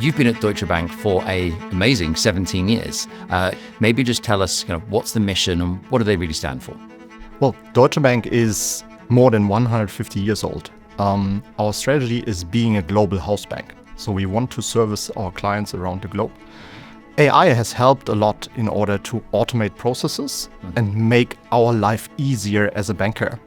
You've been at Deutsche Bank for an amazing 17 years. Maybe just tell us what's the mission and what do they really stand for? Well, Deutsche Bank is more than 150 years old. Our strategy is being a global house bank. So we want to service our clients around the globe. AI has helped a lot in order to automate processes and make our life easier as a banker,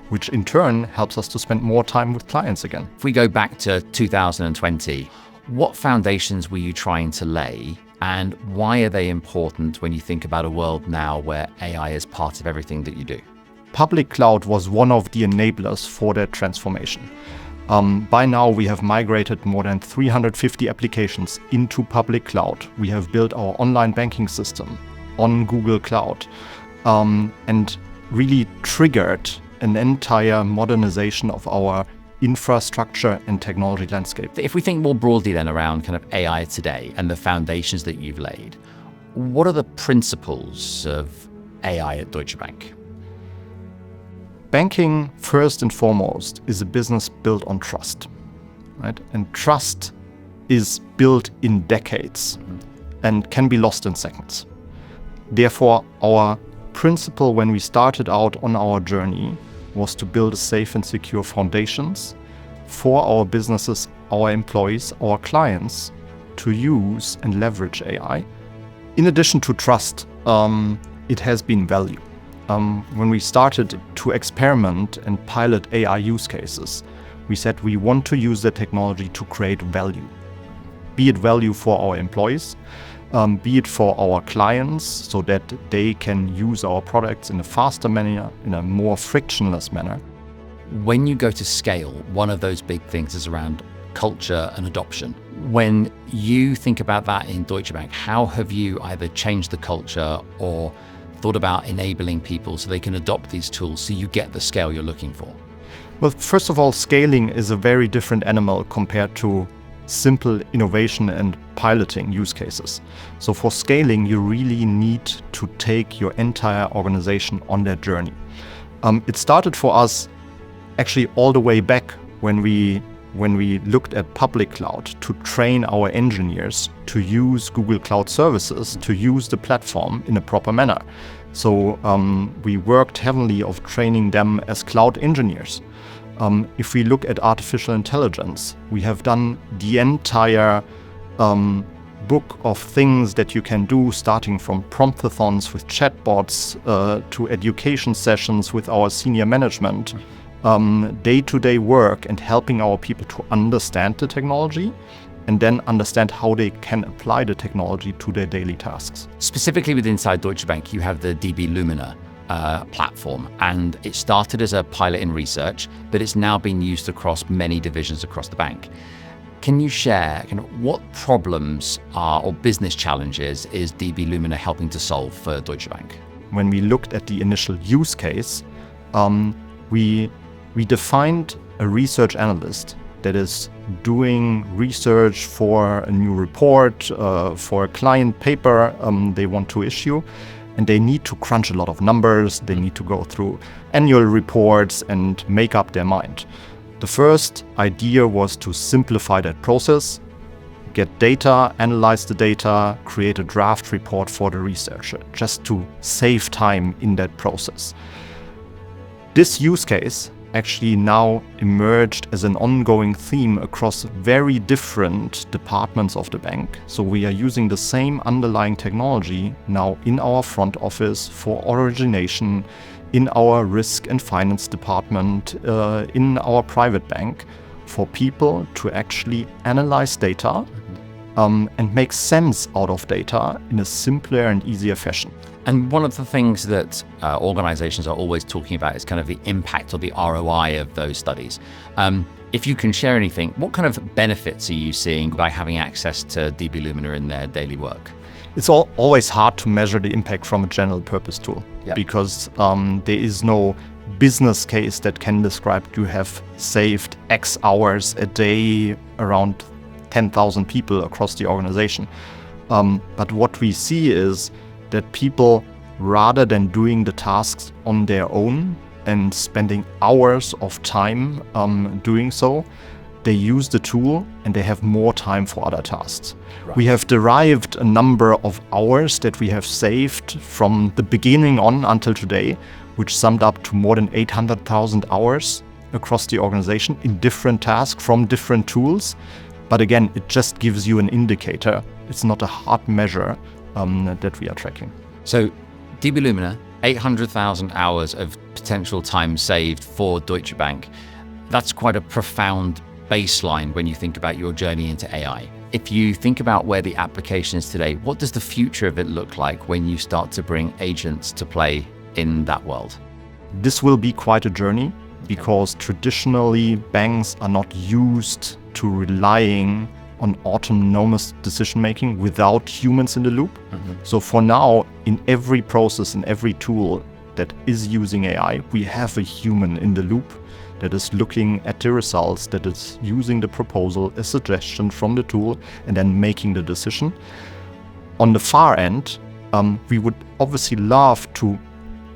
which in turn helps us to spend more time with clients again. If we go back to 2020, what foundations were you trying to lay and why are they important when you think about a world now where AI is part of everything that you do? Public cloud was one of the enablers for that transformation. By now, we have migrated more than 350 applications into public cloud. We have built our online banking system on Google Cloud and really triggered an entire modernization of our infrastructure and technology landscape. If we think more broadly then around AI today and the foundations that you've laid, what are the principles of AI at Deutsche Bank? Banking, first and foremost, is a business built on trust, right? And trust is built in decades and can be lost in seconds. Therefore, our principle when we started out on our journey was to build a safe and secure foundations for our businesses, our employees, our clients to use and leverage AI. In addition to trust, it has been value. When we started to experiment and pilot AI use cases, we said we want to use the technology to create value. Be it value for our employees, be it for our clients so that they can use our products in a faster manner, in a more frictionless manner. When you go to scale, one of those big things is around culture and adoption. When you think about that in Deutsche Bank, how have you either changed the culture or thought about enabling people so they can adopt these tools so you get the scale you're looking for? Well, first of all, scaling is a very different animal compared to simple innovation and piloting use cases. So for scaling, you really need to take your entire organization on that journey. It started for us actually all the way back when we looked at public cloud to train our engineers to use Google Cloud Services, to use the platform in a proper manner. So we worked heavily of training them as cloud engineers. If we look at artificial intelligence, we have done the entire book of things that you can do, starting from promptathons with chatbots to education sessions with our senior management, day-to-day work and helping our people to understand the technology and then understand how they can apply the technology to their daily tasks. Specifically with inside Deutsche Bank, you have the dbLumina platform, and it started as a pilot in research, but it's now been used across many divisions across the bank. Can you share what problems or business challenges is dbLumina helping to solve for Deutsche Bank? When we looked at the initial use case, we defined a research analyst that is doing research for a new report, for a client paper they want to issue, and they need to crunch a lot of numbers, they need to go through annual reports and make up their mind. The first idea was to simplify that process, get data, analyze the data, create a draft report for the researcher, just to save time in that process. This use case actually now emerged as an ongoing theme across very different departments of the bank. So we are using the same underlying technology now in our front office for origination, in our risk and finance department, in our private bank, for people to actually analyze data and make sense out of data in a simpler and easier fashion. And one of the things that organizations are always talking about is the impact or the ROI of those studies. If you can share anything, what kind of benefits are you seeing by having access to dbLumina in their daily work? It's always hard to measure the impact from a general purpose tool because there is no business case that can describe you have saved X hours a day around 10,000 people across the organization. But what we see is that people, rather than doing the tasks on their own and spending hours of time doing so, they use the tool and they have more time for other tasks. Right. We have derived a number of hours that we have saved from the beginning on until today, which summed up to more than 800,000 hours across the organization in different tasks from different tools. But again, it just gives you an indicator. It's not a hard measure that we are tracking. So dbLumina, 800,000 hours of potential time saved for Deutsche Bank. That's quite a profound baseline when you think about your journey into AI. If you think about where the application is today, what does the future of it look like when you start to bring agents to play in that world? This will be quite a journey because traditionally banks are not used to relying on autonomous decision-making without humans in the loop. So for now, in every process, in every tool that is using AI, we have a human in the loop that is looking at the results, that is using the proposal, a suggestion from the tool, and then making the decision. On the far end, we would obviously love to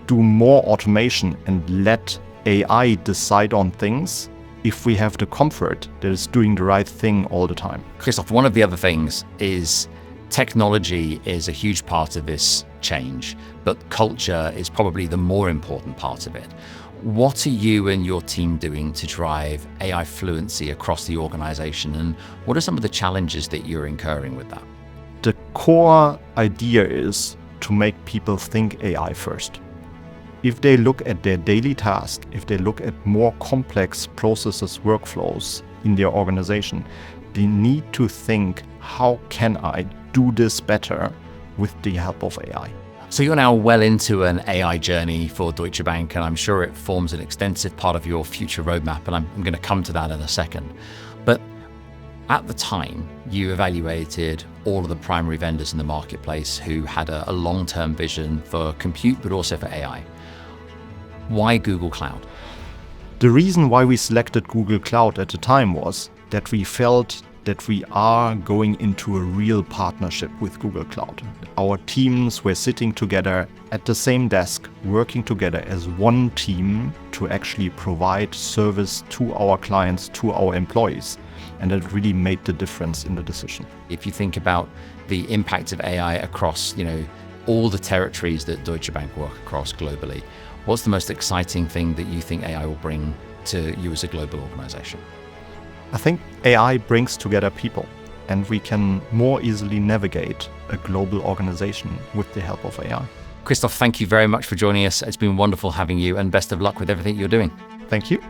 do more automation and let AI decide on things if we have the comfort that it's doing the right thing all the time. Christoph, one of the other things is technology is a huge part of this change, but culture is probably the more important part of it. What are you and your team doing to drive AI fluency across the organization, and what are some of the challenges that you're incurring with that? The core idea is to make people think AI first. If they look at their daily task, if they look at more complex processes, workflows in their organization, they need to think, how can I do this better with the help of AI? So you're now well into an AI journey for Deutsche Bank, and I'm sure it forms an extensive part of your future roadmap, and I'm going to come to that in a second. But at the time, you evaluated all of the primary vendors in the marketplace who had a long-term vision for compute, but also for AI. Why Google Cloud? The reason why we selected Google Cloud at the time was that we felt that we are going into a real partnership with Google Cloud. Our teams were sitting together at the same desk, working together as one team to actually provide service to our clients, to our employees. And that really made the difference in the decision. If you think about the impact of AI across, all the territories that Deutsche Bank work across globally, what's the most exciting thing that you think AI will bring to you as a global organization? I think AI brings together people, and we can more easily navigate a global organization with the help of AI. Christoph, thank you very much for joining us. It's been wonderful having you, and best of luck with everything you're doing. Thank you.